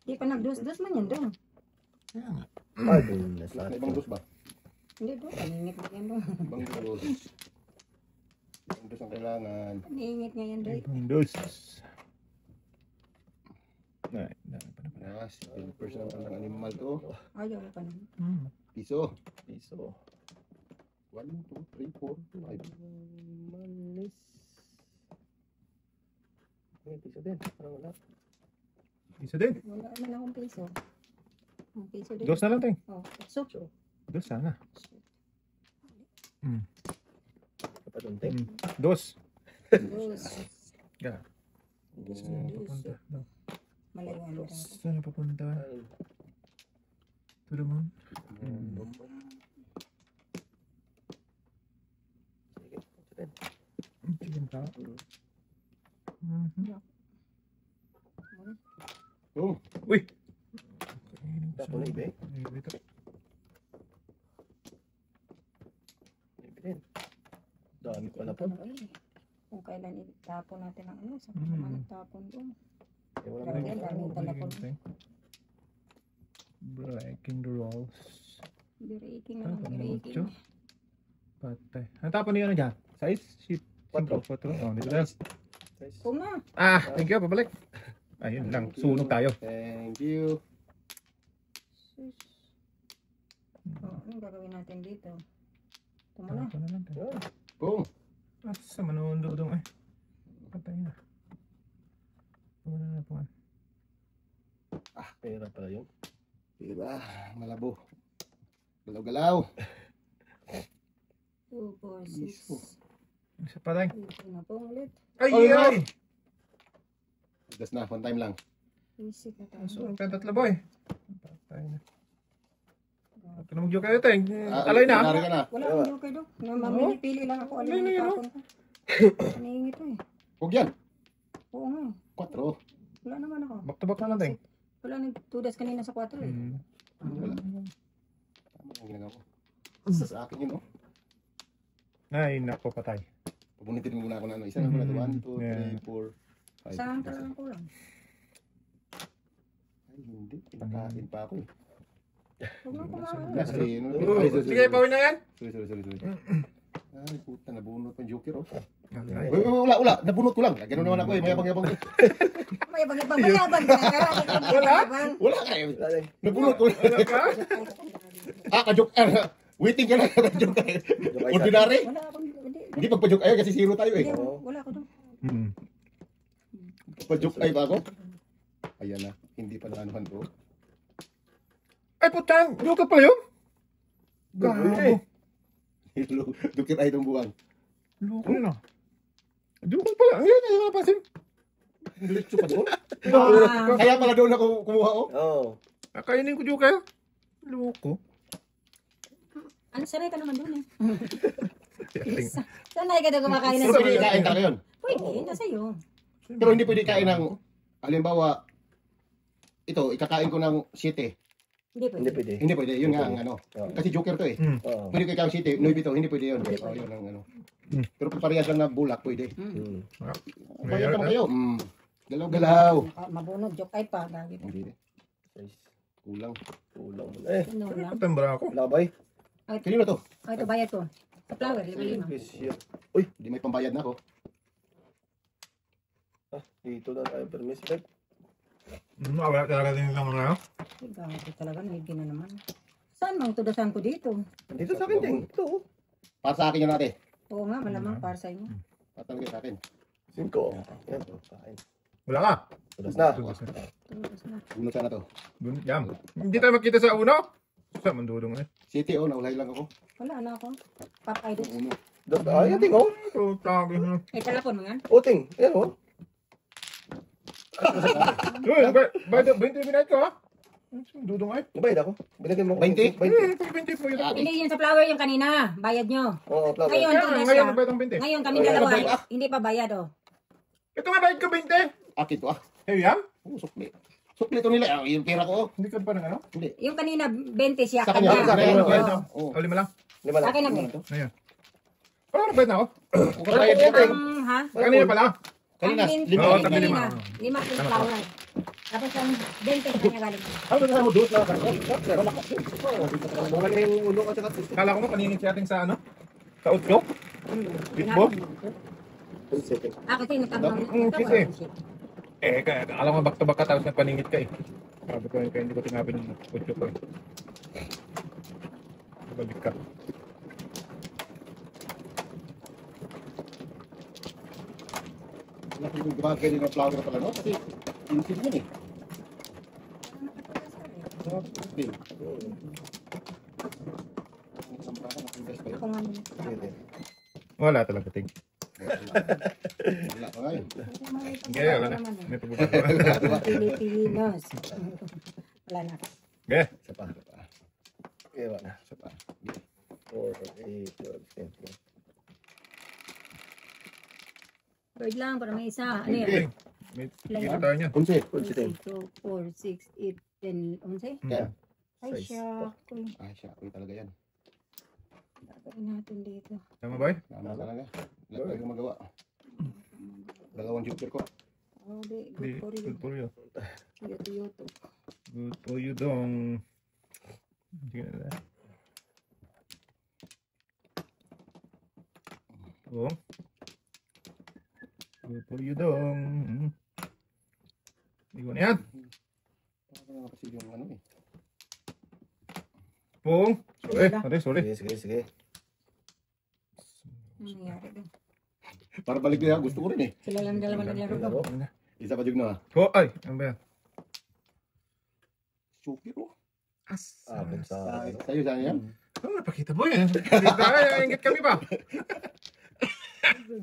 Di pa nagdus-dus man yan doon. Kaya nga. Ay, dulas na. May ibang dos ba? Hindi doon, paningit na yan doon. Ibang dos. Ibang dos ang kailangan. Paningit nga yan doon. Ibang dos. Ay, dami pa naman. Yes, silver ng animal to. Ayaw pa naman. Piso. Piso. 1, 2, 3, 4, 5. Manis. May piso din. Parang wala. Isa din. Wala naman akong piso. Ang piso din. Dos na lang, Teng. Oh, so. Dos sana. Kapatunting. Dos. Dos. Yeah. Saan na papunta? Malayan. Saan na papunta? To the moon? Chicken pa. Oh, Uy! Tapos na iba eh. Ito. Iba din. Dami pala po. Kung kailan itapon natin ang ano, saan naman itapon doon. Eh, wala Grabe, na. ang daming talapon. Breaking the rules. Biraking na lang, biraking. Patay. Ang tapon niya ano dyan? Size? Sheet? 4. Oh, dito lang. Kung na. Ah, thank you. Pabalik. Ayun lang. Sunog tayo. thank you. Oh, anong gagawin natin dito? Ito mo na. Tapon na lang tayo. Boom. Asa manundudong eh. Patay na. Puno na po. Pera pala yun. Diba? Malabo. Galaw-galaw. 2, 4, 6. Isa pa tayo. Ito na po ulit. Ay! Oh, no. Ay! Just na, one time lang. Isip na tayo. So, ang tatlo boy. Patay na. Ito na mag-joke kayo, Teng. Alay na. Nari ka na. Wala akong joke doon. Mamili-pili lang ako. Ano yung itapon ko? Paningi ito eh. Huwag yan. Oo nga. 4. Wala naman ako. Back to back na lang, Teng. Wala nang 2 days kanina sa 4 eh. Wala. Tama ang ginagawa ko. Sa akin yun, oh. Ay, nako, patay. Pabunitin muna ako na ano. Isa na muna ito. 1, 2, 3, 4, 5. Saan talagang kulang? Ay, hindi. Pinakain pa ako eh. Huwag na kumain. Kasi, ano? Sige, pawin na yan. Sorry. Ay, puta, nabunot pa yung joker, oh. Ay. Wala. Nabunot ko lang. Ganun naman ako eh. Mayabang-yabang. Mayabang ka. Wala ka eh. Wala din. Nabunot ko lang. Wala ka? Ka-joker. Waiting ka na. Ka-joker. Ordinary. Wala akong, Hindi pagpa-joke ayaw kasi zero tayo eh. wala ako doon. Pagpa-joke ay ba ako? Ayan na. Hindi pa naanuhan ko. Ay, putang! Joke pa yun? Gago. Dukit ay itong buwang. Loko na. Joke pala. Ang yun, yung napasin. Diretso pa doon. Ah, Kaya pala doon ako kumuha oh. Oo. Kainin ko joke. Loko. ano, sanay ka naman doon eh. Ting. Sanay ka doon kumakain ng Pero pwede kain ka ngayon. Pwede, nasa iyo. Pero hindi pwede kain ng, halimbawa, ito, ikakain ko ng 7. Hindi Hindi pwede. pwede. Hindi pwede, yun nga ang ano. Kasi joker to eh. Oo. Pwede kayo ng 7, 9 to, hindi pwede yun. Hindi Oh, pwede. yun ang ano. Pero kung parehas lang na bulak, pwede. Bayad naman kayo. Galaw-galaw. Mabunod, joke ay pa. Gagi. Hindi. Kulang. Kulang mo na eh. Ano lang. Patambra ako. Wala ba eh? Kanino to? Ay, ito bayad ko. Sa flower, 5. Pisyo. Hindi may pambayad na ako. Dito na tayo permis. Eh, Wala talaga din lang mga. Ay, gagi talaga, naigi na naman. Saan mang tudasan ko dito? dito sa akin din. Ito. Para sa akin yun natin. Oo nga, malamang para sa inyo. Para talaga sa akin. 5. Yan. Kain. Wala ka. Tulas na. Tudas na. Uno sana to. Yan. Hindi tayo magkita sa uno. Sa mandudong eh. City oh, naulay lang ako. Wala na ako. Pop idol. Uno. Ay, yan ting oh. Putang. Ay, talapon mo yan. O ting. Yan oh. Uy, by the 20 minutes ko ha. Dudong ay. Nabayad ako. Binigyan mo ko. 20? 20 po yun ako. Hindi yun sa flower yung kanina. Bayad nyo. Oo, flower. Ngayon, Kaya tudas ngayon siya. magbayad ng 20. Ngayon kami Ay, dalawa. bayad. Hindi pa bayad oh. Ito nga bayad ko 20. Akin to ah. Eh yan? Sukli. Sukli to nila. Yung pera ko oh. Hindi ka pa ng ano? Hindi. Yung kanina, 20 siya. Sa kanya, kanya. sa kanya. Oo. Bayad na. Oo. O, 5 lang. Lima lang. Akin na 20. Ayan. Parang bayad na ako. Kung bayad dito. Ha? Kanina pala. Kanina, Ang lima. Oo, kanina, tabi lima. lima yung flower. Tapos ang 20 sa kanya galing. Ano ba mo doon? Wala ka. Wala ka yung ulo at saka. Kala ko mo paningin si ating sa ano? Sa utyo? Bitbo? Ako din nagkabang. Kasi. Alam mo back to back ka tapos nagpaningit ka eh. Sabi ko kaya hindi ko tinabi ng utyo ko eh. Balik ka. Gumagay din ng flower pala, no? Kasi, insin yun eh. Din. Ako nga. Wala talaga ting. Wala pa nga yun. Hindi, wala na. May pagbubuhat. Pilipinos. Wala na. Okay. Isa pa. Kaya wala. Isa pa. 4, 8, 12, 20. Wait lang para may isa. Ano yan? Okay. May kita tayo niyan. 11. 2, 4, 6, 8, 10, 11. Kaya. Ay, siya. Ay, siya. Uy, talaga yan. Gagawin natin dito. Tama ba eh? Tama talaga. Wala talaga magawa. Dalawang joker ko. Oh, di. Hindi. Good for you. Good for you. Yoto. Good for you dong. Hindi ka na. Oh. Good for you dong. Hindi ko na yan. Parang kasi yung ano eh. Pong. Sorry. Sige. Ano nangyari doon? Para balik niya, gusto ko rin eh. Sila lang dalawa naglaro ko. Isa pa jug na. Oh, ay. Ano ba yan? Joker oh. Akin sa. Sa'yo saan yan? Ano napakita mo yan? Hindi tayo. Ingit kami ba?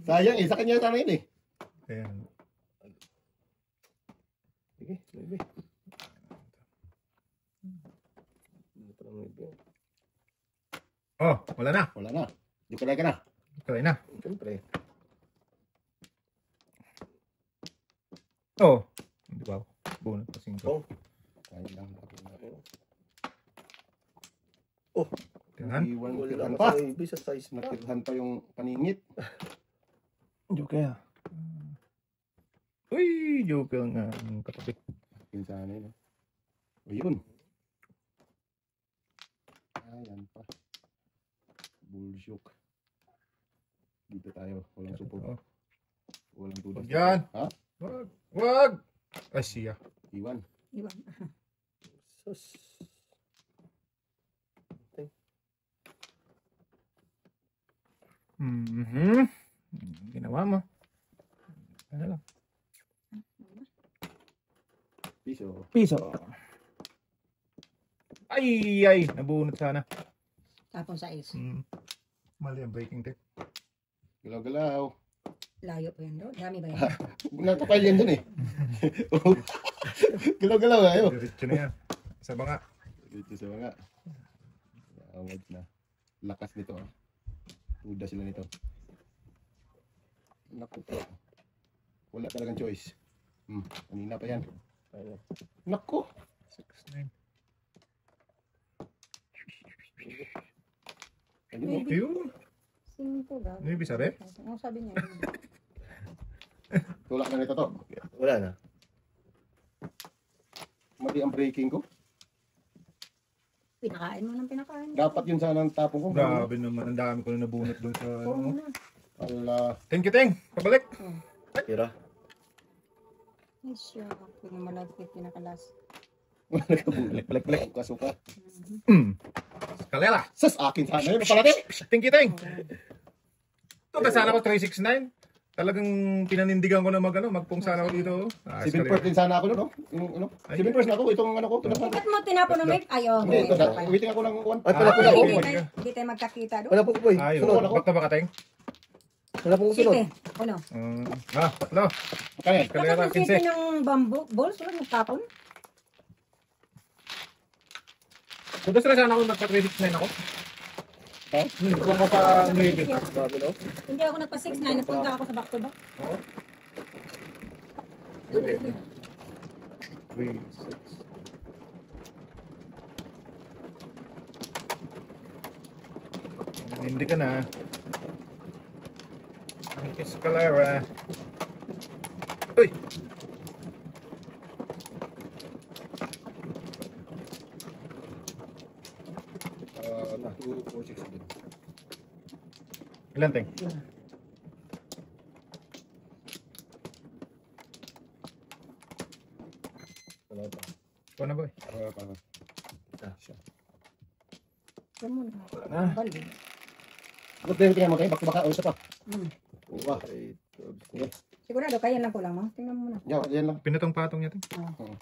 Sayang eh, sa kanya sana yun eh. Ayan. Sige, baby. Ito lang baby. Oh, wala na. Wala na. Joker ka na. Kaya na. Siyempre. Oh. Hindi ba? Bunot pa 5. Oh. Kaya lang. Oh. Tingnan. Iwan Wala tirhan na pa. sa baby sa size pa. Natirhan pa yung paningit. Joker. Uy, Joker nga. Ang katabi. Pinsana yun. Ayun. Ayan pa. Bullshock. Dito tayo. Walang support. Oh. Walang tudas. Yan. Ha? Wag. Wag. Ay, siya. Iwan. Iwan. Sus. Ginawa mo. Ano lang. Piso. Ay. Nabunot sana. Tapon sa is. Mali ang breaking tape. Galaw-galaw. Layo pa yun doon. Dami ba yan? Nagpapail yan dun eh. Galaw-galaw ayo. Diretso na yan. Isa ba nga? Dito sa mga. Awad na. Lakas nito ah. Tuda sila nito. Naku po. Wala talagang choice. Kanina pa yan. Naku. 6-9. Ayun oh. Ayun. 5 ba? Ano ibig sabi? Ano sabi niya? Tulak na nito to. Wala na. Mali ang breaking ko. Pinakain mo ng pinakain. Dapat yun sana ang tapong ko. Grabe naman. Ang dami ko na nabunot doon sa Oo ano. na. Ala. Thank you, Teng. Pabalik. Tira. Ay siya. Pinamalagpit pinakalas. Balik. Kasuka. Kalela. Sas akin sana yun. Pala din. Thank you, Teng. Ito, kasana ko 369. Talagang pinanindigan ko na magpong sana ko dito. 7 first din sana ako no? Yung ano? 7 first na ako. Itong ano ko. Bakit mo tinapon ng mic? Ayaw. Hindi, ito. Waiting ako ng 1. Ay, pala pala ko. Hindi tayo magkakita doon. Wala po ko boy. Ayun. Sunod. Back to back ka, Teng. Wala po ko sunod. Sige. Ano? Tatlo. Kaya. Kalera, Bakit ang 15. city ng bamboo balls? Wala nagtapon? So, gusto na sana ako magpa-369 ako. Ha? Kung ako sa 9. Grabe no? Hindi ako nagpa-6-9. Napunta ako sa back to back. 3, 6. Hindi ka na. Kiss Kalera. Uy! Na, 2, 4, 6, 7. Ilan, Teng? Wala pa. Ikaw na, boy. Ito muna. Ah. Bali. Ba't na yung tingnan mo tayo? Baka isa pa. Uwa. 8, 12, Sigurado, kaya lang ko lang, ma. Tingnan mo muna. Yan lang. Pinatong-patong niya, Teng. Oh.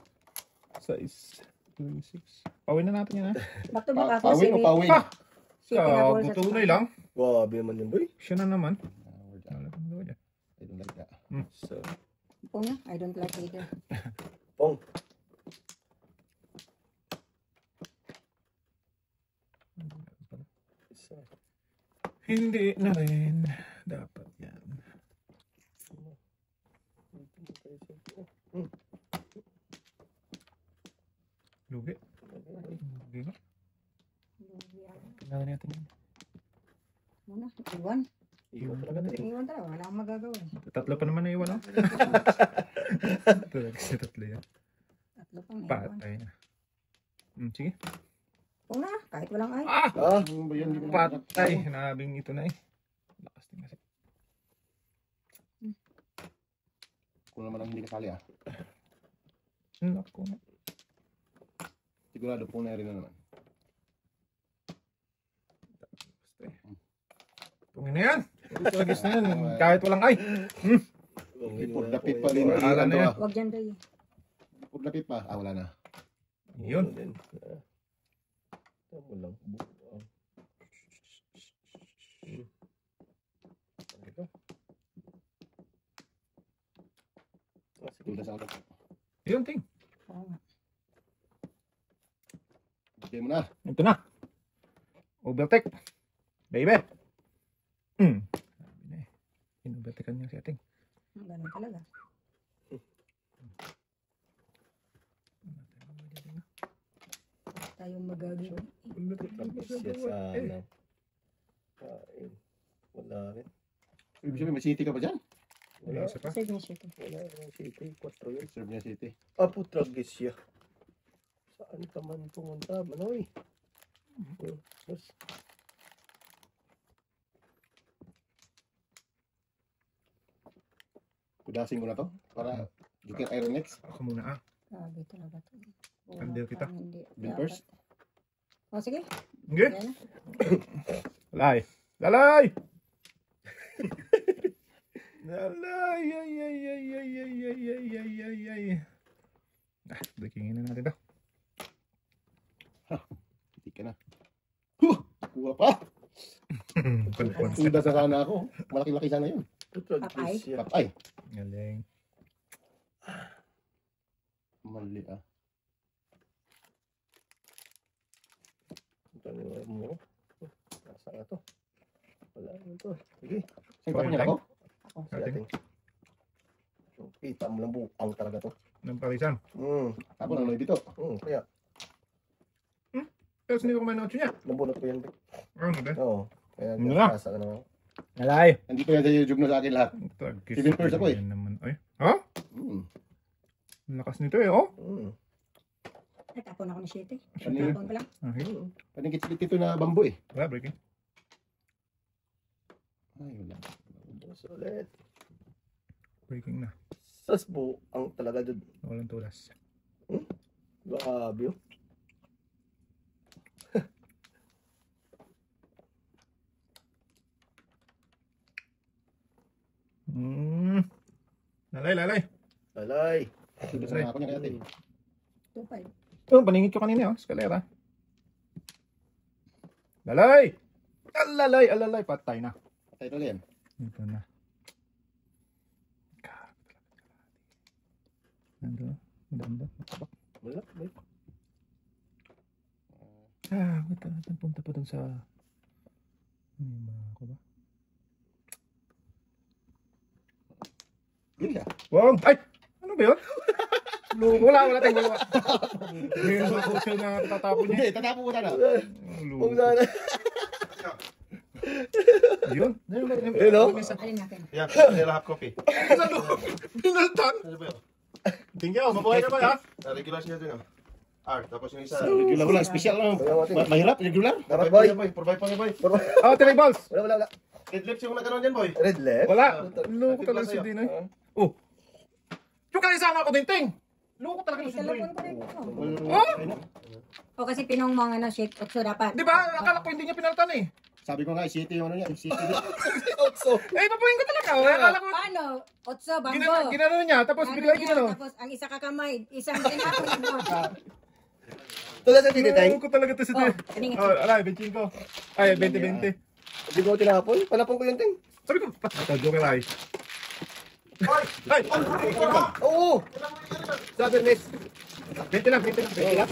Size 26. Pawin na natin yan, ha? Back to back ako. Pawin o pawin? Ha! Sige, pinabol sa Tunay lang. Grabe naman yan, boy. Siya na naman. I Wala kang gawa dyan. don't like that. So, Pong niya, I don't like either. Pong. Isa. Hindi na rin. Dapat yan. Lugi. Lugi nga. Tingnan natin yan. Muna, iwan. Iwan talaga tayo. Iwan talaga, wala akong magagawa. Tatlo pa naman na iwan, oh. Kasi tatlo yan. Tatlo pang iwan. Patay na. Sige. Pong na, kahit walang ay. Ah! Ano ba yan? Hindi ko na- Patay. Nabing ito na eh. Lakas din kasi. Kung naman ang hindi kasali ah. Naku. Sigurado po na rin na naman. Basta eh. Pungin na yan. Sagis na yan. Kahit walang ay. Ipod-dapit pa rin. Wala na yan. Huwag dyan, Day. Ipod-dapit pa. Ah, wala na. Yun. Tama lang. Ito. Tulas ako. Yun, Ting. Oo nga. Bigay mo na. Ito na. Overtake. Baby. Sabi na eh. Inovertakean niya si ating. Ganun talaga. Wala tayong magagawa. Siya sana. Kain. Wala rin. Ibig sabihin, may city ka ba dyan? Wala. Isa pa. Save niya siya ito. Wala. City. 4 yun. Serve niya city. Apo tragis siya. Saan ka man pumunta? Manoy. Sus. Kudasin ko na to. Para you can iron next. Ako muna ah. Grabe talaga ito. Andil kita. Hindi. Bill first? O, sige. Okay. Yan na. Lalay. Lalay! Lalay! Ay, ay, ay, ay, ay, ay, ay, ay, ay, ay. Breakingin na natin to. Hindi ka na. Huh! Kuha pa. Palpon. Suda sa sana ako. Malaki-laki sana yun. Apo tragis siya. Patay. Galing. Mali ah. Tanong mo. Nasa na to? Wala na to. Sige. Saan tapon niya ako? Si ating. Kita mo lang buang talaga to. Ng parisan. Tapon ang dito. Kaya Tapos hindi ko kumain ng 8 niya. nabunot ko yan. Ano ba? Oo. Kaya Ano na? nasa ka naman. Lalay! Nandito yan sa YouTube na sa akin lahat. Civil first ako eh. Yan naman. Ay. Ha? Hmm. Ang lakas nito eh, oh. Ay, tapon ako ng shit eh. Ano yun? Tapon ko lang. Okay. Paningkit-split ito na bambu eh. Wala, breaking. Ay, wala. Bukas ulit. Breaking na. Sas buang talaga dun. Walang tulas. Grabe oh. Lalay, lalay. Alay. Suda sa ako niya kaya ate. 2-5. Oh, paningit ko kanina, oh. Eskalera. Lalay! Alalay, alalay. Patay na. Patay ito yan. Ito na. Nando. Nando. Wala. May. Wait natin. Punta pa dun sa... May mga ako ba? Yun siya. Wow! Ay! Ano ba yun? Wala tayong dalawa. May mga kutsil na tatapon niya. Hindi, tatapo ko sana. Huwag sana. Yun. Yun, no? Alin natin? Yeah, nila half coffee. Pinaltan. Ano ba yun? Thank you. Mabuhay ka ba ha? Regular siya din, oh. Tapos yung isa. Regular lang, special lang. Mahirap, regular. Dapat boy. Provide pa niya, boy. Oh, 3 balls. Wala. Red lips yung nagkaroon dyan, boy. Red left. Wala. Loko talaga si Dinoy. Oh. Yung kasama ko din, Ting. Loko talaga si Dinoy. Telepon ko rin ito. Oh, O kasi pinong mga ano, shit, 8 dapat. di ba? Akala ko hindi niya pinaltan eh. Sabi ko nga, city yung ano niya, city. Eh, papuhin ko talaga. Akala ko, Paano? 8, bangko. ginano niya, tapos Ano bigla niya, ginano. Tapos ang isa kakamay, isang tinapon mo. Tulad sa tiniteng. Loko talaga to si Dinoy. Tingin. Oh, alay, 25. Ay, 20-20. Hindi ko tinapon. Panapon ko yung ting. Sabi ko, ito, joke lang. Ay! Oo! Sabi Ernest. 20 lang, 20 lang. 20 lang.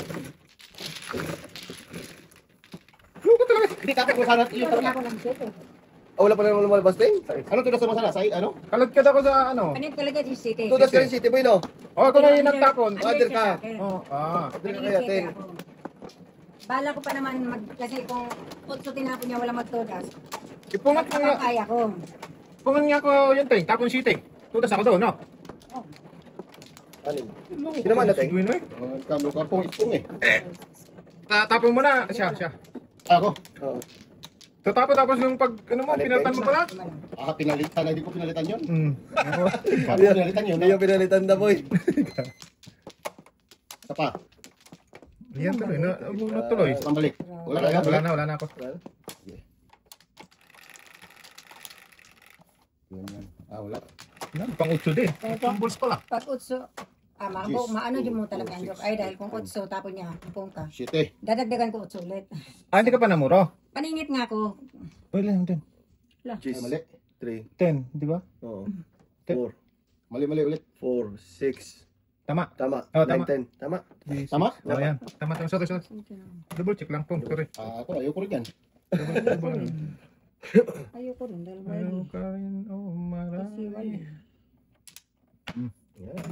Loko talaga. Hindi tapos mo sana. Wala ko ng shit eh. Wala pa naman lumalabas ting. Ano tunas mo sana? Sa ano? Kalagkad ako sa ano. Ano yung talaga yung city? Tudas ka rin city boy, no? Oh, ako na yung nagtapon. Father ka. Oh, Sabi ka kaya ting. Bala ko pa naman kasi kung 8 tinapon niya wala magtudas. Ipungat ko nga. Kaya ko. Ipungat nga ko yung Ting. Tapon City. Tutas ako doon, no? Anin? Hindi naman na ting. Gawin mo eh. Kampong ipong eh. Tapon mo na. Siya. Ako. Oo. Tapos yung pag, ano mo, pinaltan mo pala. Pinalitan na, hindi ko pinalitan yun. Ako. Paano ko pinalitan yun? Hindi yung pinalitan na boy. Isa pa. Yan tuloy. Natuloy. Pambalik. Wala kaya. Wala na ako. Yan. Wala. Yan, pang 8 din. Pang balls pala. Pag 8, maano din mo talaga ang joke. Ay dahil kung 8 tapon niya, pong ka. City. Dadagdagan ko 8 ulit. Hindi ka pa namuro. Paningit nga ako. Wala lang din. Cheese. Mali. 3. 10, di ba? Oo. Ten. 4. Mali ulit. 4. 6. Tama. Tama. Oh, 9, tama. 10. Tama. Tama? Oh, yan. Tama. Sorry. Double check lang po. Sorry. Ako, ayoko rin yan. Double. Ayoko rin dahil Ayaw may ka rin. Oh, kasi wala. marami.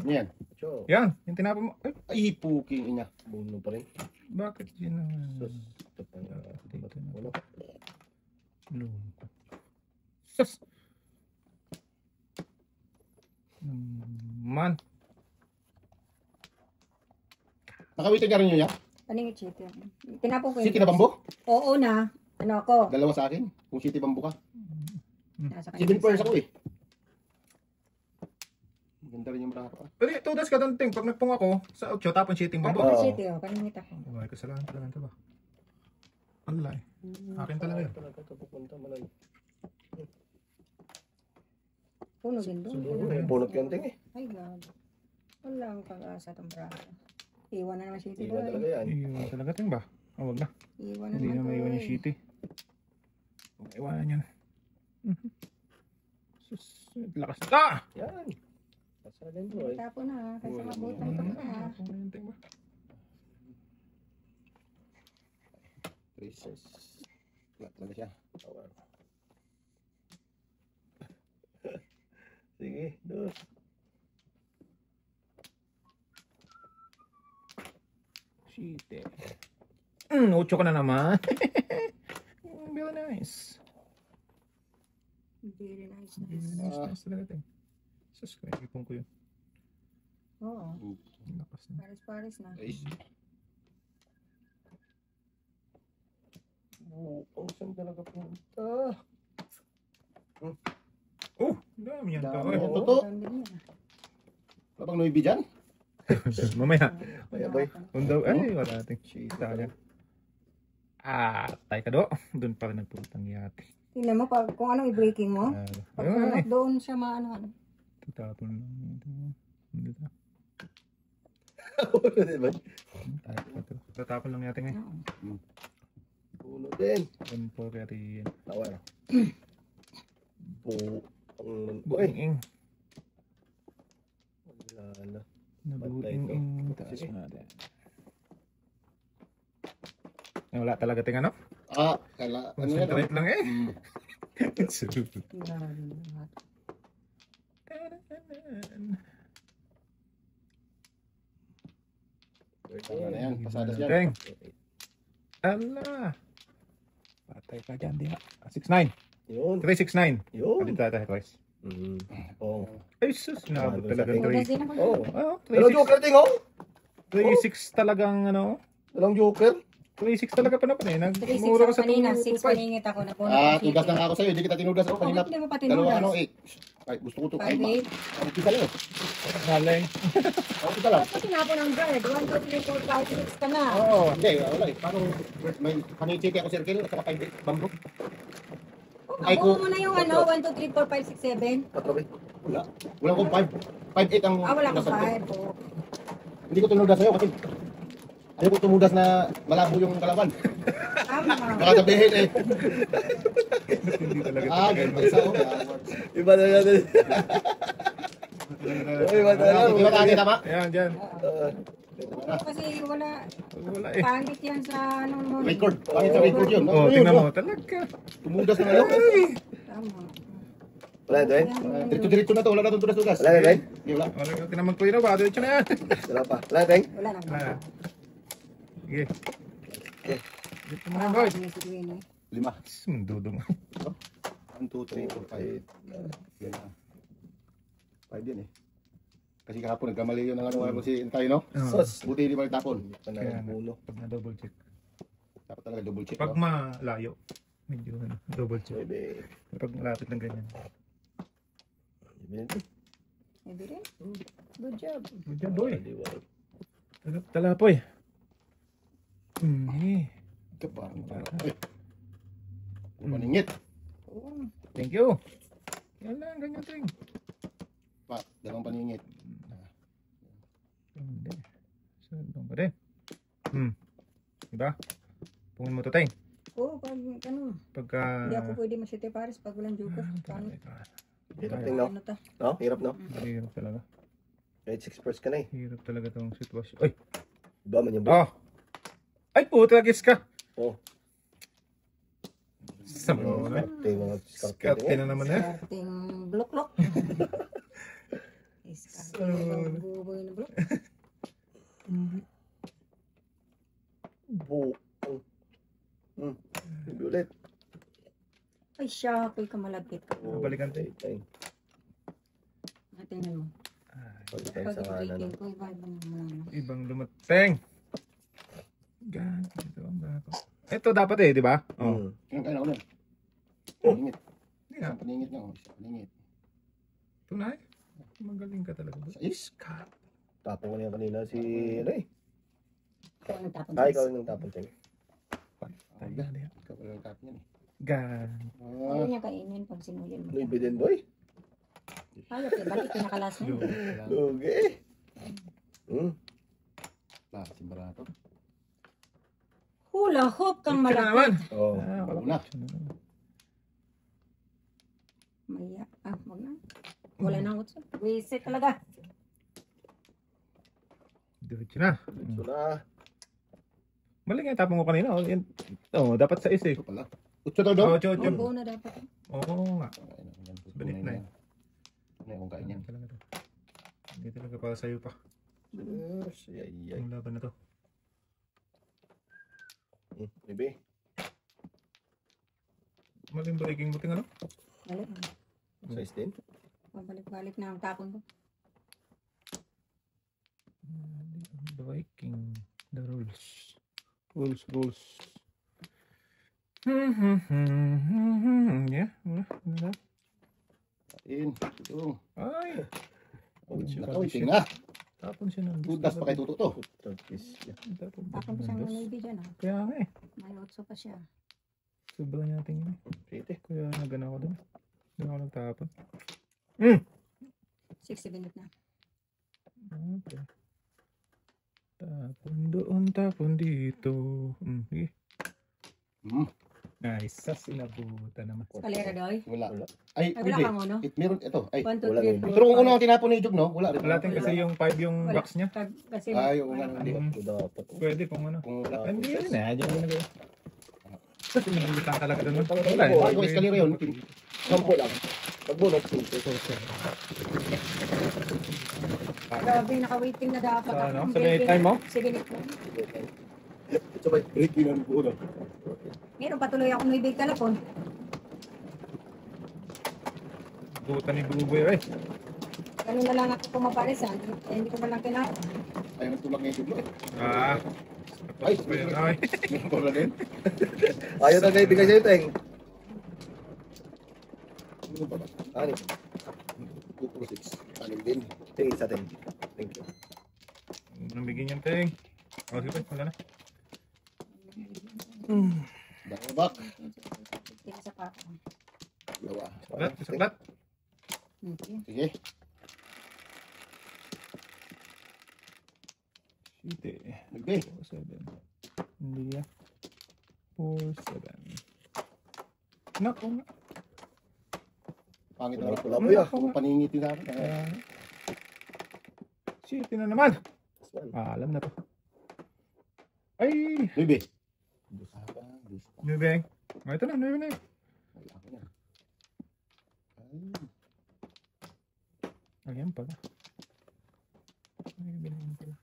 Yan. Cho. Yan. Yung tinapon mo. Ay, Ay, puking ina. Buno pa rin. bakit yun naman? Ito pa nga. Dito na. Wala. Lungkot. Sus! Man. Nakawitin ka rin yun, ya? Paningit shit yan. Tinapon ko City na bambo? Oo na. Ano ako? Dalawa sa akin. Kung city bambo ka. Nasa 7 pairs ako eh. Ganda rin yung bracket ka. Pero tudas ka doon, Ting. Pag nagpung ako, sa 8, tapon shitting bambo. Paningit shit yun. Paningit ako. Ay, kasalanan talaga ito ba? Wala eh. Akin talaga yun. Talaga ito pupunta manan. Puno din doon. Bunot yung ting eh. Ay God. Wala ang pag-asa itong braso. Iwan na naman shitty Iwan talaga doon. yan. Iwan talaga, Ting ba? Oh, wag na. Iwan na Hindi na naman maiwan yung doon. shitty. Iwanan yan. Sus, lakas. Ah! Yan. Pasalin bro eh. Tapon na. Kasi mabutan pa na. Ting ba? Princess. Flat talaga siya. Sige, dos. Shitty. 8 ka na naman. Very nice. Very nice. Nice talaga, Ting. Sus, kaya ipon ko yun. Oo. Lakas na. Paris na. Ace. Ang saan talaga punta? Oh, dami yan. Dami. Dami. Totoo. Ganda niya. Wala bang noibi dyan? Mamaya. Kaya boy. Undaw, ay, wala ating chita niya. Tay ka do. Doon pa rin nagpuntang yate. Tingnan mo kung anong i-breaking mo. Pag Ay, doon siya maano. tatapon lang. Dito. Diba? Tatapon lang yate ngayon. Puno din. Yan po kaya rin. Tawa. Boy. Buing-ing. Wala na. Nabuing-ing. Taas natin. Wala talaga ting ano? Ano yan? Concentrate lang eh. Tama na yan. Pasadas yan. Deng. Ala. Patay ka dyan, di ba? 6-9. Yun. 3-6-9. Yun. Palit tayo twice. Oh. Ay, sus. Nakabot Ano, talaga sa Bonus 3. din ako. Oh. Oh, Dalawang joker ting oh. 3-6 talagang ano. Dalawang joker. 3-6 talaga pa na eh. 3-6 Nagmura ako ka sa kanina, 6 2-5. paningit ako na bonus. Tugas lang ako sa'yo. Hindi kita tinudas ako kanina. Hindi mo pa Dalawa ano tinudas. eh. Ay, gusto ko to. Ay, 5-8. Ang kita lang. Galing. Ang kita lang. Ba't pa tinapon ng guard? 1, 2, 3, 4, 5, 6 ka na. Oo, hindi. Wala eh. Paano may panicity ako circle at saka 5 bamboo. Ay, Nabuo ko- mo na yung ano, 1, 2, 3, 4, 5, 6, 7. Katabi. Wala. Wala akong 5. 5-8 ang Wala kang nasa ko. 5. Oh. Hindi ko tinudas sa'yo kasi ayaw ko tumudas na malabo yung kalaban. Tama. Baka sabihin eh. Hindi talaga. Ganun isa oh. Iba na natin. Uy, iba na lang. Di ba tayo tama? Ayan, dyan. Kasi wala, Wala eh. pangit yan sa ano mo. Record. Bakit sa record yun? Oh, Ano yun, tingnan oh? mo. Talaga. Tumudas na ngayon. Tama. Wala na, Dwayne? Diretso na to. Wala na itong tudas-tudas. Wala na, Dwayne? Hindi, wala. Wala ka naman ko yun. Diretso na yan. Wala pa. Wala na, Dwayne? Wala na. Ah. Sige. Dito mo na, Ah, boy. sige, sige, sige. 5. Mundudo mo. 1, 2, 3, 4, 5. Yan na. 5 yan eh. Kasi kahapon nagkamali yun ang ano si tayo, no? Sos. Buti hindi pa nagtapon. Kaya Panang mulo. pag na-double check. Dapat talaga double check. Pag no? malayo, medyo ano, double check. Pwede. Pag malapit ng ganyan. Pwede rin. Good job. Good job, boy. Diwal. Talapoy. Ito pa. Ay. Paningit. Thank you. Yan lang, ganyan ting. Pa, dalawang paningit. Hindi. Sundong pa din. Diba? Pungin mo to, Teng. Oo, pag ano, Pagka... hindi ako pwede masite pares pag walang joker. Paano? Hirap ting, no? Ano ta? No? Hirap, no? Hirap talaga. Kahit 6 first ka na eh. Hirap talaga tong sitwasyon. Ay! Iba man yung boy. Oh! Ay, puta, gis ka! Oh. Sa mo na. Ito yung mga Skarte na naman eh. Starting block-lock. Starting buboy na block. buo. Hindi ulit. Ay, siya. Ako'y kamalagkit ka. Balikan tayo. Tingnan mo. Pagkatay Pag sa kanan. breaking ko, iba naman. Ibang lumateng. Gan, ito ang bako. Ito dapat eh, di ba? Oh. Kaya kaya ako na. Paningit. Hindi nga. Isang paningit nga. Isang paningit. Tunay. Magaling ka talaga. Sa is. Tapong ko niya kanina si ano eh. Ikaw ang nagtapon. Ikaw yung tapong tayo. Ay, gan. Ikaw pala ang tap niyan eh. Gan. Ayaw niya kainin pag sinulin mo. Ano yung bidin boy? Ayaw, balik pinakalas na yun. Okay. Simbarato. Hula hoop kang Ito na naman. malapit. Oh. Una. Maya. Wag na. Wala nang utso. Reset talaga. Diretso na. So na. Mali nga yung tapong ko kanina. Oh, yan. Oh, dapat sa isa eh. Ito pala. Utso to do? Oh, chod, chod. Buo na dapat. Oo nga. Balik na yan. Ano yung kain yan? Talaga to. Hindi talaga para sa'yo pa. Yes. Yay, yay. Yung laban na to. Maybe. Maling breaking buting ano? Balik. Size din. Pabalik-balik na ang tapon ko. Breaking the rules. Rules. Yeah. Wala. Kain. Ito. Ay. Katawiting na. Tapon siya ng Tudas pa kay tuto to. Tapon Tapon ko siyang maybe dyan ah. Kaya nga eh. May utso pa siya. Sobrang natin yun eh. Pwede. Kaya nagana ako doon. Hindi ako nagtapon. 60 minutes na. Okay. Tapon doon, tapon dito. Sige. Nice. Sas inabutan naman. Kalera doy. Wala. Ay, Ay, wala hindi. kang uno? Meron ito. Ay. 1, 2, wala 3, 4, na. Pero kung una ang tinapon ni Jug, no? Wala rin. Wala din kasi yung 5 yung Wala. box niya. Kasi Ay, oo nga. Hindi. Ito dapat. Pwede kung ano. Kung wala. Hindi yun eh. Diyan mo nagawa. Kasi nangitan talaga doon. Wala eh. Bago eskalera yun. Sampo lang. Pagbunot. grabe, naka-waiting na dapat. Sa ano? Ang Sa baby. time mo? Sige, Nick. Ito ba? Breaking ang buo. Meron patuloy ako may big telepon. Buta ni Buboy eh. Ganun na lang ako pumaparisan. Hindi ko man lang kailangan. Ayaw na tulak ngayon dito. Ah. Ay, Ay. meron pa ba din? Ayaw na kayo bigay sa'yo, Teng. Meron pa ba? Ano? 246. Anim din. Teng, isa, Teng. Thank you. Anong bigyan niyan, Teng? Oh, sige, wala na. Bakabak. Tingin sa pako. Dalawa. Saklat, saklat. Okay. Sige. Shite. Nagbe. 4-7. Hindi ah. 4-7. Nako nga. Pangit na Wala po yan. Kung paningitin natin. Shite na naman. This one. Alam na to. Ay! Bebe. Nubeng. Oh, ito na, nubeng na yun. Ayan pala. Ayan pala.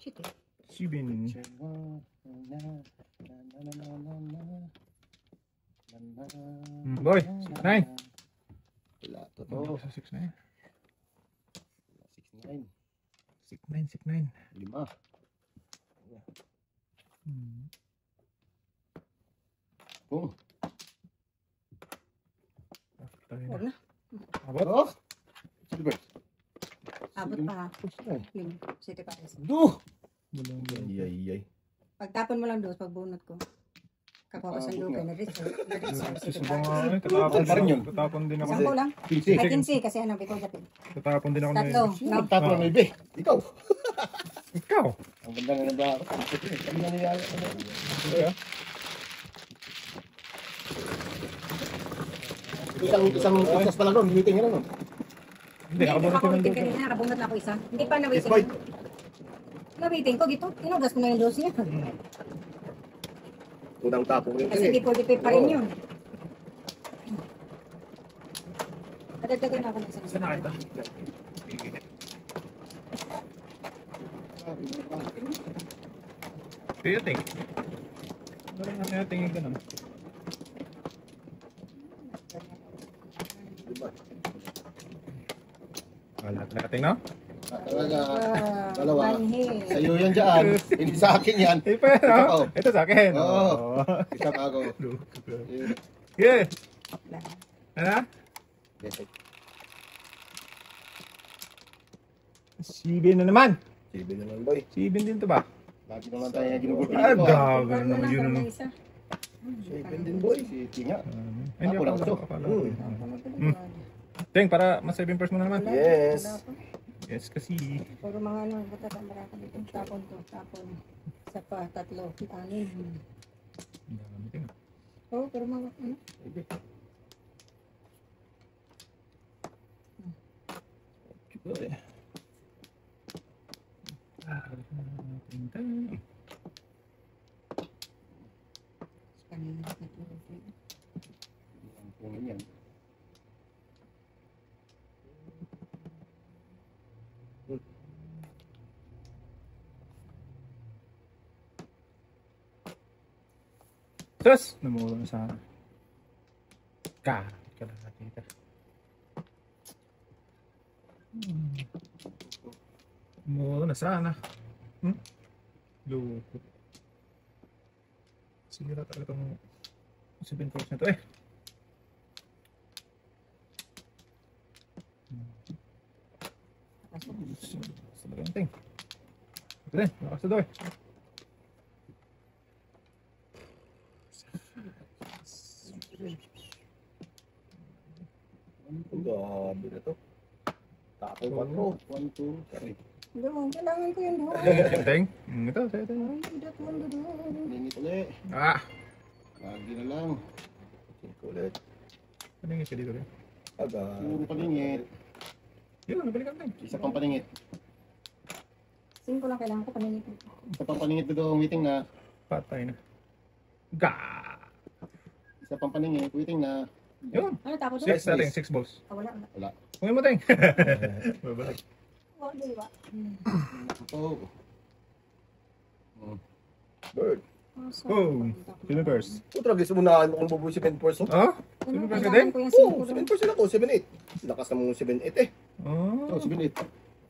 Shit eh. Sibin. Boy, 6-9. Wala. Oh, Totoo. sa 6-9. 6-9. 6-9. 5. Boom. Huwag na. Abot? Oh. Silver. Abot pa. Ay. Yun. City pares. Do. Bulong bulong. Ay. Pagtapon mo lang doon, pagbunot ko. Kapawas ang lupa na rin. Susubo nga eh. Tatapon Pa rin yun. Tatapon din ako. Sampo lang. PC. I can see kasi ano, biko dapit. Tatapon din ako. Tatlo. No. Tapos na Bebe. Ikaw. Ikaw. Ang ganda nga ng baka. Kami na niyala. Isang oras pa lang nun. Meeting nga lang nun. Hindi, ako Hindi muna ako tinanong. waiting kanina. Nakabunot na ako isa. Hindi pa Yes, na-waiting. boy. Na-waiting ko gito. Tinugas ko na yung dose niya. Unang tapong rin Kasi eh. dipol-dipol pa rin yun. Kadagdagan na ako ng isang Saan na kita? Kaya ting. Meron na kaya tingin ka naman. Wala talaga ting, no? Talaga. Dalawa. Manhi. Sa'yo yan dyan. Hindi sa akin yan. Eh, pero, Ito. ito sa akin. Oo. Oo. Isa pa ako. Yeah. Ano? Sibin na naman. Sige naman, boy. Sibin din to ba? Lagi naman tayo ginugulpin Ah, ko. gago Ano naman lang yun. karoon Ano? ng isa. Sige din, boy. Si Tinga. Hindi Ako lang ako to. akala Hmm. ko. Ting, para mas 7 first mo na naman. Yes. Yes, kasi. Puro mga ano, batas ang barako dito. Tapon to, tapon. Isa pa, tatlo, anin. Ang dami, Ting. Oo, pero mga ano. Kanina tatlo. Kung yan. Sus! Namuro na sana. Ka lang natin ito. Namuro na sana. Lukot. Sira talaga itong 7 first na ito eh. Sa laganting. Ito din, lakas na doon. Gabi na to. Tapong 4. 1, 2, 3. Doon, kailangan ko yun doon. Ting, ito, ito. Ningit ulit. Ah! Lagi na lang. Ulit. Paningit ka dito rin. Aga. Puro paningit. Yun, nabalikan Ting. Isa pang paningit. Singko lang kailangan ko paningin. Isa pang paningit dito. Waiting na. Patay na. Ga! Isa pang paningit. Waiting na. Yun. Ano tapos? 6 natin, 6 balls. Wala. Kunin mo tayo. Babalik. Oh, di ba? Oh. Bird. Oh, sino first? Putra, gusto mo na kung bubuhay 7 force, oh? Oh? Sino first ka din? Ko yung Oo, 5 7 force sila ko, 7-8. Lakas na mong 7-8 eh. Oh. So, 7-8.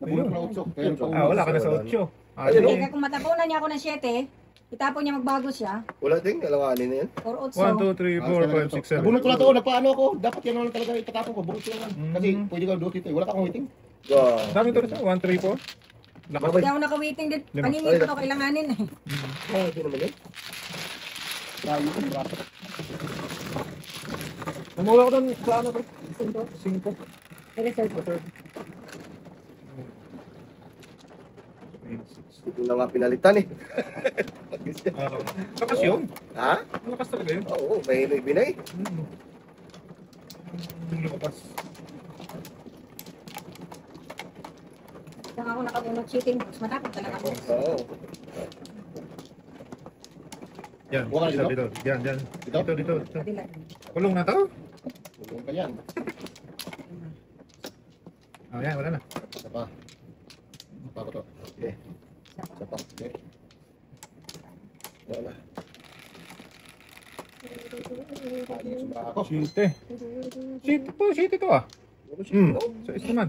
Nabulot na 8. Kaya Ah, wala ka na sa 8. Ah, Ayun, sige. Kaya kung matapunan niya ako ng 7, itapon niya magbago siya. Wala din, alanganin na yan. Or 1, 2, 8. 3, 4, 5, 6, 7. Nabunot ko na to, nagpaano ako. Dapat yan lang talaga itatapon ko. Bunot ko lang. Kasi pwede ka doon dito. Wala ka akong waiting. Dami to rin siya. 1, 3, 4. Lakas. Hindi ako naka-waiting din. Lima. Paningin ko to kailanganin eh. Hindi naman yan. Tayo ko. Braso. Namula ko doon sa ano to? 5. Pero sir, Ito na nga pinalitan eh. Lakas yun. Ha? Lakas talaga yun. Oo, may binay. Lakas. saan ako nakabunod cheating. Mas matakot talaga ako. Oo. Yan. Buka Isa dito? dito. Yan, yan. Dito? Dito. Kabila. Kulong na to? Tulong ka yan. Ah, yan. Wala na. Isa pa. Isa pa ko to. Okay. Isa pa. Okay. Wala. Ako. Site. Site to ah. Sa isa naman.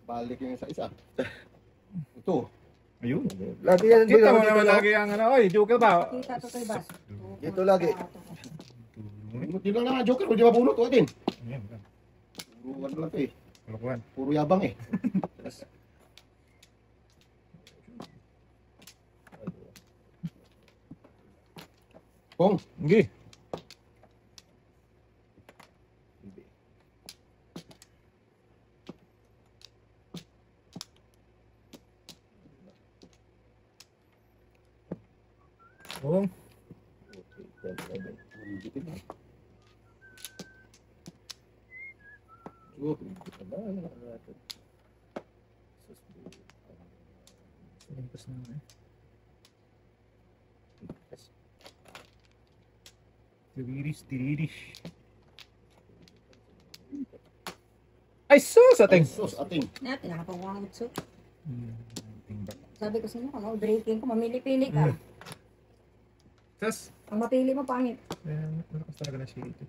Balik yung isa-isa. Ito. Ayun. Lagi yan. Kita mo dito, naman no? lagi ang ano. Oy, joker ba? Kita to kay Bas. Dito lagi. Yun lang naman, Joker. Hindi mabunot. Huwag din. Ayan. Puro ano lang to eh. Kalokohan. Puro yabang eh. Kong. Sige. Oh, lampas na eh. Tiriris. Ay, sus! Ating! Sos, ating. Natin, nakapawa ng utso. Ating ba? Sabi ko sa inyo, kung breaking ko, mamili-pili ka. Sus! Ang mapili mo, pangit. Ayan, malakas talaga na siya ito.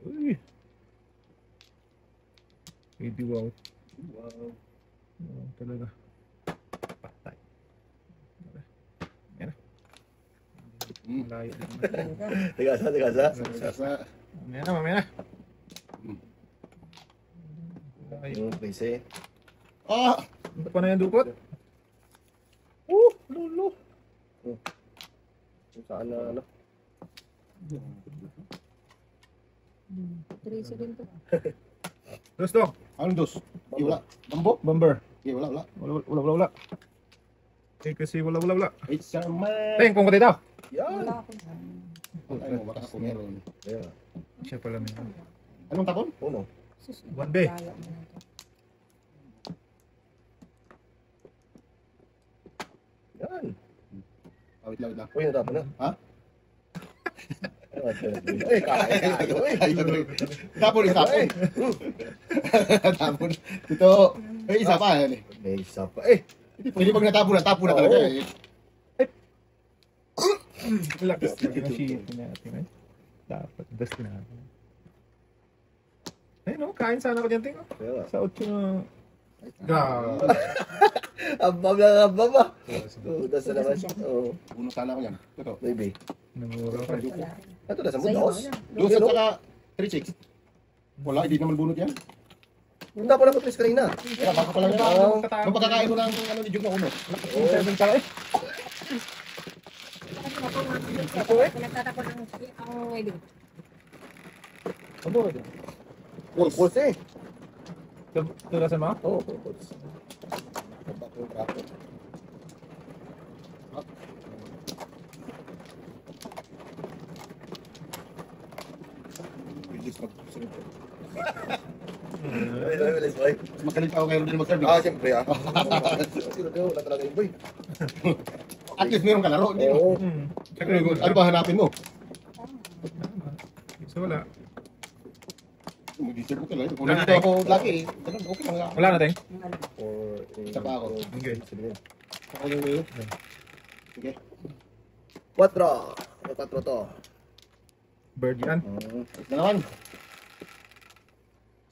Uy! Pwede wow. Wow, talaga. Patay. Ayan na. Malayo din naman. Tigasa. Sa Mamaya na. Malayo. Yung place eh. Ah! Ano pa na yung dukot? Lulo. Saan na ano? Tracy din to. Dos dong. Anong dos? Wala. Bambo? Bomber. Wala. Wala. Eh kasi wala. It's a man. Teng, kung katay daw. Yan. Wala ako. Ay mo, baka ako meron. Yeah. Siya pala may. Anong takon? Uno. Sus, 1B. laya mo na to. Yan. Wait lang. Uy, natapon na. Ha? Ay, kaya. Tapon. Tapon. Ito. Eh, isa pa. Yan eh. May isa pa. Eh, Pwede pag natapon na talaga Oo. eh. Lakas talaga ng shit natin eh. Dapat dust na. Ay no, kain sana ako dyan, Ting. kaya. Sa 8 na. God. Abab lang abab ah. Oo, das na naman. Oo, Uno sana ako yan. Ito. maybe. Namura ka. Wala. Ito na sa Sa'yo, mundos. wala. Dos at saka 3-6. Wala, hindi naman bunot yan. Punta ko lang ko Tris kanina. Kaya baka pa lang ito. Oo. Nung pagkakain ko ng ano ni Jug na uno. 7 pala eh. Pinagtatapon ang wedding. Ano? Full course eh. Tulasan mo? Oo, full course. Bakong braso. Bilis magsunod. Let's boy. Mas magaling pa ako kayo din mag-serve. Ah, siyempre ah. Wala talaga yun boy. At least meron ka laro. Hindi mo. Oo. Ano ba hanapin mo? So wala. Mag-deserve ko talaga. Kung nandito ako lagi eh. Ganun, okay lang. Wala na, Teng. Isa pa ako. Okay. Ako yung mayo. Sige. 4. Ano 4 to? Bird yan. Is na naman.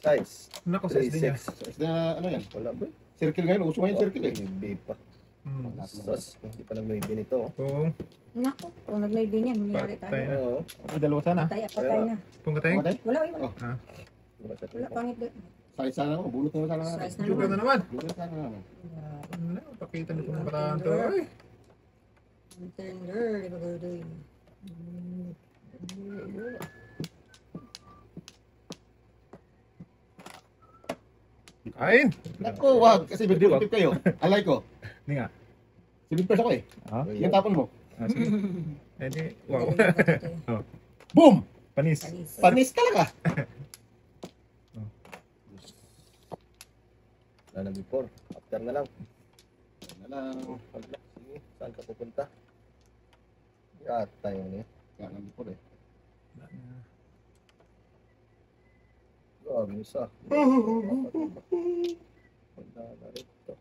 Size. Nako, sa SD niya. 36. So, is na ano yan? Wala boy. Circle ngayon. Uso ngayon circle eh. May pa. Hmm. Sus, hindi pa nag-may nito. Kung Naku, kung nag-maybe niyan, mangyari patay tayo. na. Oo. Ay, dalawa sana. Patay na. Kung kateng. Okay? Wala, wala. Ah. Wala, pangit doon. Size sana ako. Bunot na sana. Size na Juga naman. na naman. Bunot sana naman. Ano, pakita niyo kung nakaraan to. Ay. Ang tender, di ba gawin? Kain. Naku, wag. Kasi birthday kayo. Alay ko. Hindi nga. 7 pesos ako eh. Ah, Yung tapon mo. sige. Eh di, wow. Boom! Panis. Panis talaga. Wala na before. After na lang. Ano lang. Wala. Sige, saan ka pupunta? Yata yun eh. Kaya nandito po eh. Grabe isa. Wala na rito.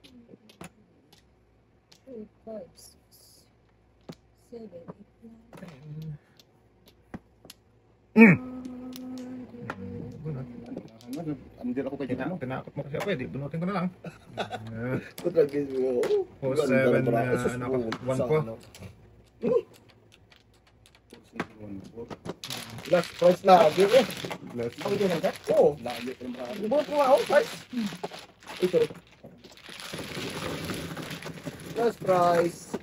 3, 5, 6, 7, 8, 9. Andiyan ako kay Jano. Tinakot mo kasi ako eh. Di, bunutin ko na lang. Putra guys mo. 4, 7 na, ano ka, 1 po. Last price na. Agin eh. Ako dyan lang ka? Oo. Lagi ko naman. Ibot mo ako, price. Ito. Last price.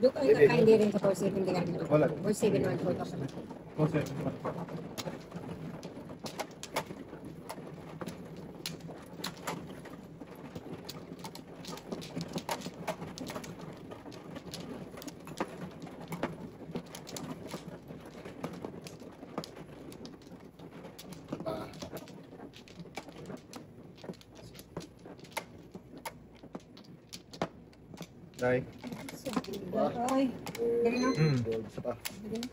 Doon kayo kakain din rin sa 4-7 din natin. Wala. 4-7 naman po ito. 4, 7. Day. Ay, dali na. Isa pa. Dali na.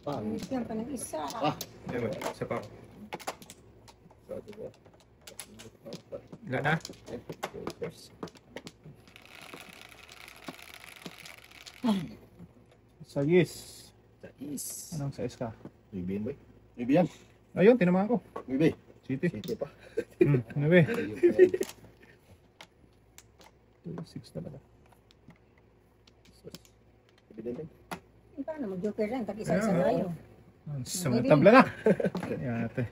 Pa. Yan pa ng isa. Anyway, isa pa. Sabi ko. Wala na. Sayis. Sais. Anong size ka? Bibin boy. Bibi yan. Ayun, tinamaan ko. Bibi. City. City pa. Ano ba? 6 talaga. Bibin din. Paano mag-joker lang? Tag-isa-isa tayo. Sa mga tabla na. Yate.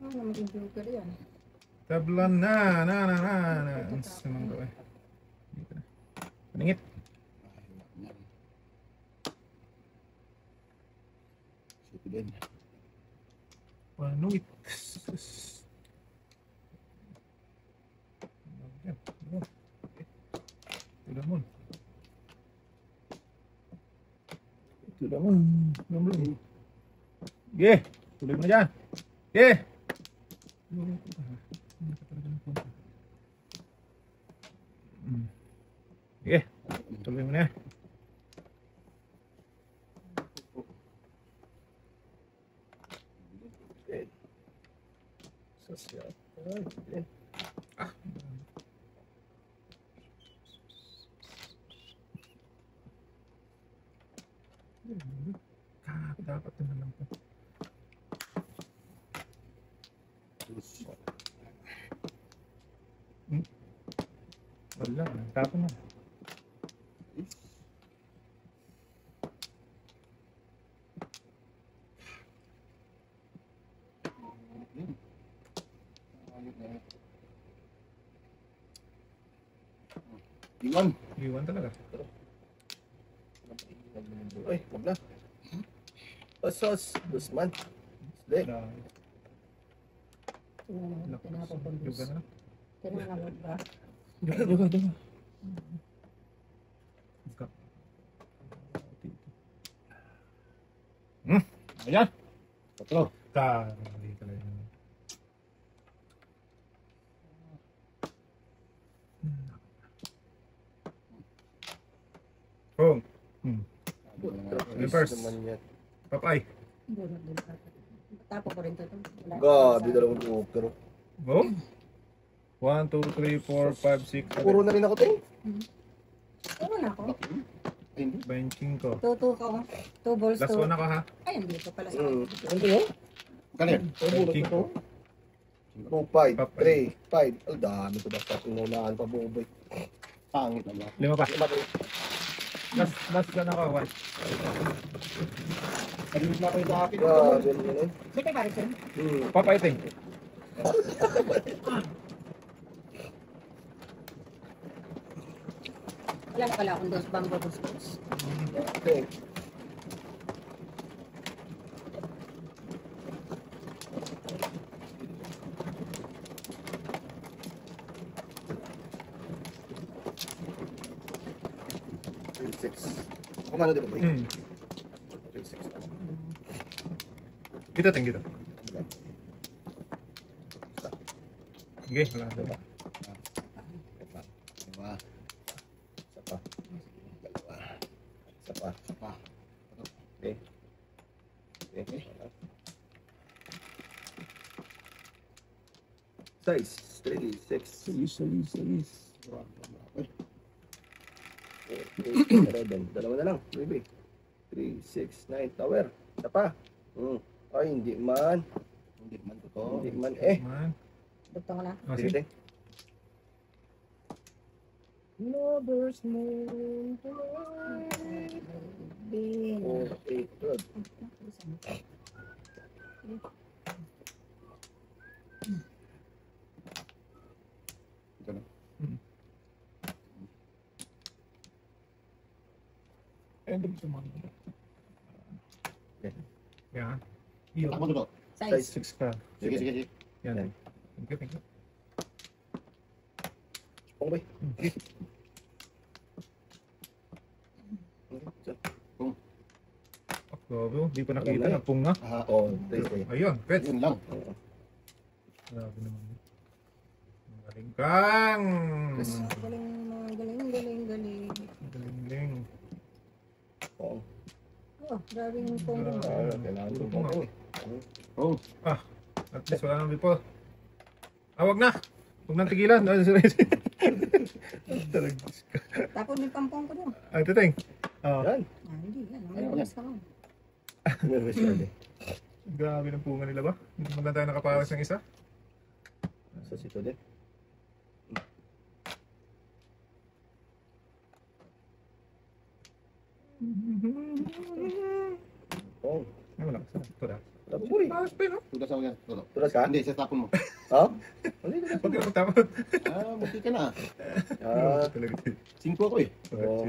Paano mag-joker yan? Tabla na. Sa mga gawin. Dito na. Paningit. City din. Panuit. Ito naman. Ito naman. Belum. Ye, tuloy mo na dyan. Ye. Ye, tuloy mo na. Sosial. Dapat naman lang po. Wala, tapon na. Iwan. Iwan talaga. Uy, wag na. Osos, Guzman. Sli. Juga na. Tinanamod ba? Juga. Ayan. Tatlo. ka. Hindi talaga. Oh. Reverse. Naman yan. Papay. Bunot din pa. Tapo ko rin to. Wala. Gabi dalawang joker. Oh. 1, 2, 3, 4, 5, 6, Puro na rin ako, Ting. Puro na ako. Ay, hindi. 25. 2 ko. 2 balls Last to. one ako ha. Ay, hindi ko pala sa Ano yun? Kanin. Puro na ito. 2, 5, 3, 5. Ang dami ko dapat inunahan pa buboy. Pangit na ba? 5 pa. Lima ko. Last one ako. 1. Kanina na kayo sa akin. Gabi naman yun. Sige, pare ko. Papaiting. Wala na pala akong dos bamboo biscuits. Okay. Six. Kumano di ba, boy? Hmm. 36. Kita ting kita. Okay, wala na. Diba? Isa pa. Dalawa. Isa pa. Pa. Okay. Okay. Size. 36. Dalawa na lang. Baby. 3, 6, 9. Tower. Isa pa. Ay, hindi man. Hindi man totoo. Hindi man. Man. Dugtong ko na. Oh, Sige, sige. sige. Lover's moon tonight. Bin. 4, 8, 12. Ito na. Yeah. Ako totoo. Size. 6 ka. Sige, sige, sige. Yan. Thank you, thank you. Pong boy. Grabe, oh. Di pa nakita. Nagpung na. Ah, Oh, 3, 3. Ayun, pets. yun lang. Grabe naman. Ang galing kang. Galing. Galing. Oh, Oh, grabe yung combo. kailangan ko pong boy. Oh, At least wala nang before. Wag na. Huwag nang tigilan. Tapos may pampong ko doon. Ay, titing. Oh, Yan. Hindi. May oras ka lang. Nervous ka din. grabe ng punga nila ba? Hindi mo lang tayo nakapawas ng isa. Sa sito din. Oh, Ay, wala ka. Ito na. tapos boy. Pawas pa yun, oh. tugas ako yan. Totoo. Tulas ka? Hindi, sa tapon mo. Ha? Hindi, tulas Huwag mo. ka magtapon. Buti ka na. Ah, Talaga. 5 ako eh. Oo.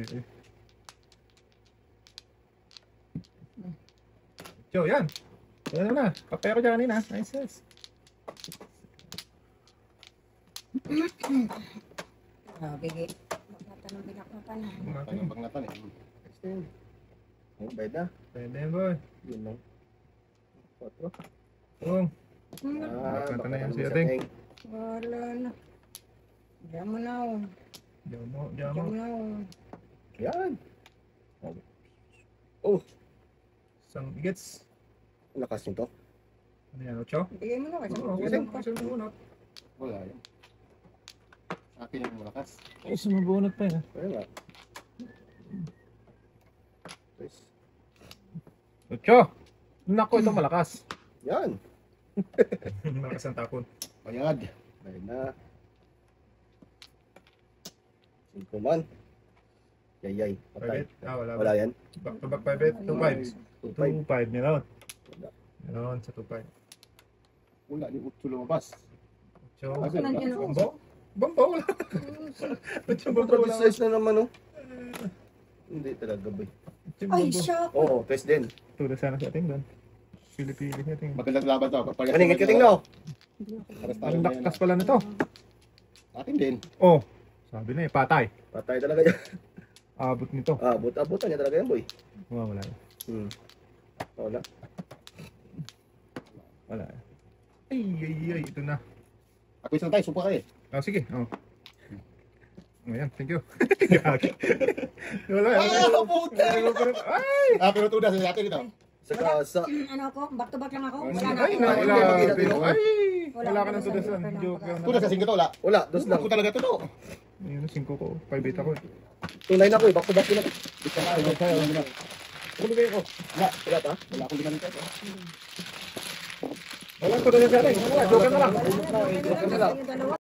Yo, yan. Yan na. Kapaya ko dyan kanina. Nice. Bigi. Magtatanong pinakapan. Ang pangnatan eh. oh, bayad na. Pwede yan, boy. Yun lang. 4. Kung. Ah, Baka na yan baka si sa Ating. Teng. Wala na. Diyan mo na. Diyan mo. Diyan mo na. Yan. Isang igets. Lakas nito. Ano yan, Ocho? Bigay mo na. Oo, Kasi kasi kasi mabunot. Wala yan. Sa akin yung malakas. Ay, sumabunot pa yan. Kaya nga. Guys. Ocho! Nako, ito malakas. Yan. Malakas ang tapon. Bayad. Bayad na. 5 man. Yay. Patay. Private? Wala. Wala yan. Back to back private. 2-5. 2-5. 2-5 niya nun. Wala. Ganon, sa 2-5. Wala, di utso lumabas. Ocho. Ako nandiyan ako. Bambo? Bambo, wala. Ocho, bambo, Kontra wala. size na naman, oh. Hindi talaga, boy. Ocho, Ay, bambo. shock. Oo, test din. Tuloy sana sa ating doon. Pili-pili niya tingin. Magandang laban to. Kaningit ka tingnan, oh. Ang lakas pala nito. Atin din. Oh, sabi na eh, patay. Patay talaga yan. Abot nito. Abutan niya talaga yan, boy. Wala. Wala. Wala. Ay, ito na. Ako isang tayo, supa kayo. Ah, sige. Oh. Ayan, thank you. Gagi. Wala. puta! Ay! Pero tuda sa atin ito. Saka sa... Ano ako, back to back lang ako. Wala na Ay, ako. wala. Ay! Wala Wala ka ka ng na sudasan. sa- Joke lang. Tuda sa singko to, wala. Wala, dos lang. Ako talaga to to. Ayun, 5 ko. 5-8 ako. Tunay na ko eh, back to back yun. Ito ka, ito ka. Ako bigay ko. Wala. Wala pa? Wala akong limang ito. Wala, sudasan sa atin. Wala, joke lang. Wala na, yung dalawa.